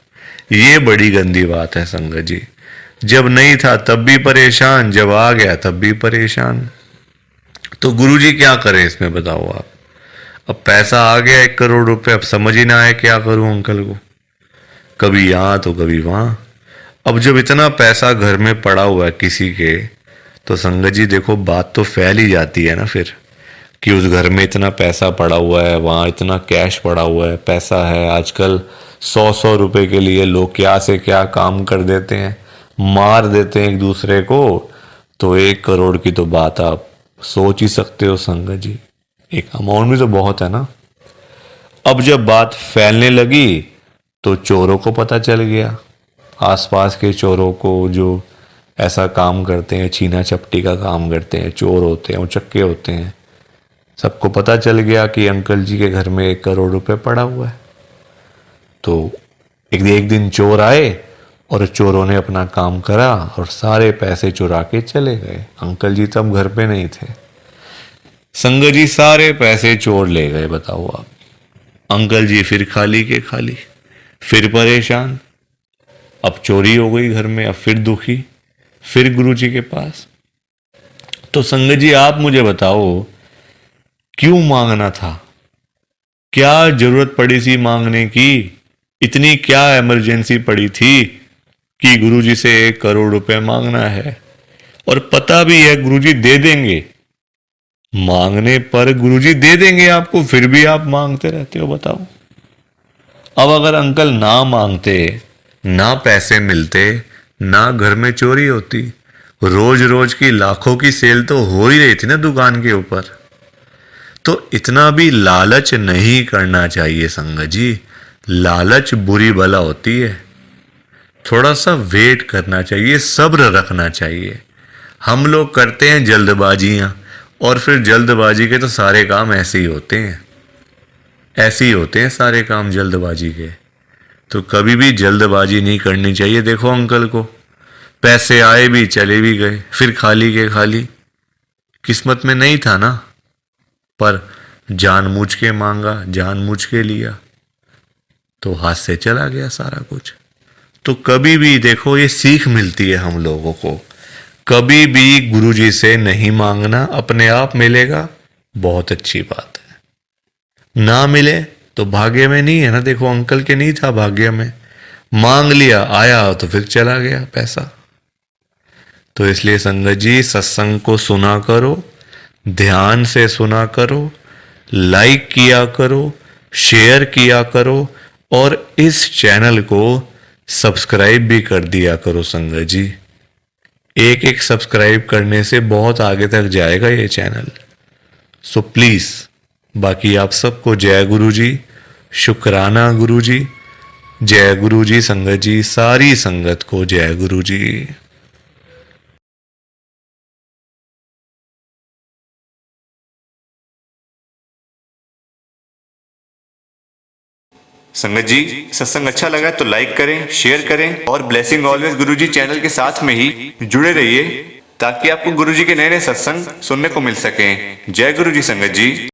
ये बड़ी गंदी बात है संगत जी। जब नहीं था तब भी परेशान, जब आ गया तब भी परेशान। तो गुरुजी क्या करें इसमें बताओ आप। अब पैसा आ गया 1 करोड़ रुपए, अब समझ ही ना आए क्या करूं अंकल को, कभी यहाँ तो कभी वहां। अब जब इतना पैसा घर में पड़ा हुआ है किसी के, तो संगत जी देखो बात तो फैल ही जाती है ना फिर, कि उस घर में इतना पैसा पड़ा हुआ है, वहाँ इतना कैश पड़ा हुआ है, पैसा है। आजकल 100-100 रुपए के लिए लोग क्या से क्या काम कर देते हैं, मार देते हैं एक दूसरे को। तो 1 करोड़ की तो बात आप सोच ही सकते हो संगत जी, एक अमाउंट भी तो बहुत है ना। अब जब बात फैलने लगी तो चोरों को पता चल गया, आसपास के चोरों को, जो ऐसा काम करते हैं, छीना चपटी का काम करते हैं, चोर होते हैं, उचक्के होते हैं, सबको पता चल गया कि अंकल जी के घर में 1 करोड़ रुपए पड़ा हुआ है। तो एक दिन चोर आए और चोरों ने अपना काम करा और सारे पैसे चुरा के चले गए। अंकल जी तब घर पे नहीं थे। संगत जी सारे पैसे चोर ले गए, बताओ आप। अंकल जी फिर खाली के खाली, फिर परेशान। अब चोरी हो गई घर में, अब फिर दुखी, फिर गुरुजी के पास। तो संगत जी आप मुझे बताओ क्यों मांगना था, क्या जरूरत पड़ी थी मांगने की, इतनी क्या इमरजेंसी पड़ी थी कि गुरुजी से 1 करोड़ रुपए मांगना है, और पता भी है गुरुजी दे देंगे, मांगने पर गुरुजी दे देंगे आपको, फिर भी आप मांगते रहते हो, बताओ। अब अगर अंकल ना मांगते, ना पैसे मिलते, ना घर में चोरी होती, रोज रोज की लाखों की सेल तो हो ही रही थी ना दुकान के ऊपर। तो इतना भी लालच नहीं करना चाहिए संगत जी, लालच बुरी बला होती है। थोड़ा सा वेट करना चाहिए, सब्र रखना चाहिए। हम लोग करते हैं जल्दबाजियां, और फिर जल्दबाजी के तो सारे काम ऐसे ही होते हैं, ऐसे ही होते हैं सारे काम जल्दबाजी के। तो कभी भी जल्दबाजी नहीं करनी चाहिए। देखो अंकल को पैसे आए भी चले भी गए, फिर खाली के खाली। किस्मत में नहीं था ना, पर जानबूझ के मांगा, जानबूझ के लिया, तो हाथ से चला गया सारा कुछ। तो कभी भी देखो ये सीख मिलती है हम लोगों को, कभी भी गुरुजी से नहीं मांगना, अपने आप मिलेगा, बहुत अच्छी बात है। ना मिले तो भाग्य में नहीं है ना। देखो अंकल के नहीं था भाग्य में, मांग लिया, आया तो फिर चला गया पैसा। तो इसलिए संगत जी सत्संग को सुना करो, ध्यान से सुना करो, लाइक किया करो, शेयर किया करो, और इस चैनल को सब्सक्राइब भी कर दिया करो संगत जी। एक एक सब्सक्राइब करने से बहुत आगे तक जाएगा ये चैनल। सो प्लीज, बाकी आप सबको जय गुरु जी, शुक्राना गुरु जी, जय गुरु जी संगत जी, सारी संगत को जय गुरु जी। संगत जी सत्संग अच्छा लगा तो लाइक करें, शेयर करें, और ब्लेसिंग ऑलवेज गुरुजी चैनल के साथ में ही जुड़े रहिए, ताकि आपको गुरुजी के नए नए सत्संग सुनने को मिल सकें। जय गुरु जी संगत जी।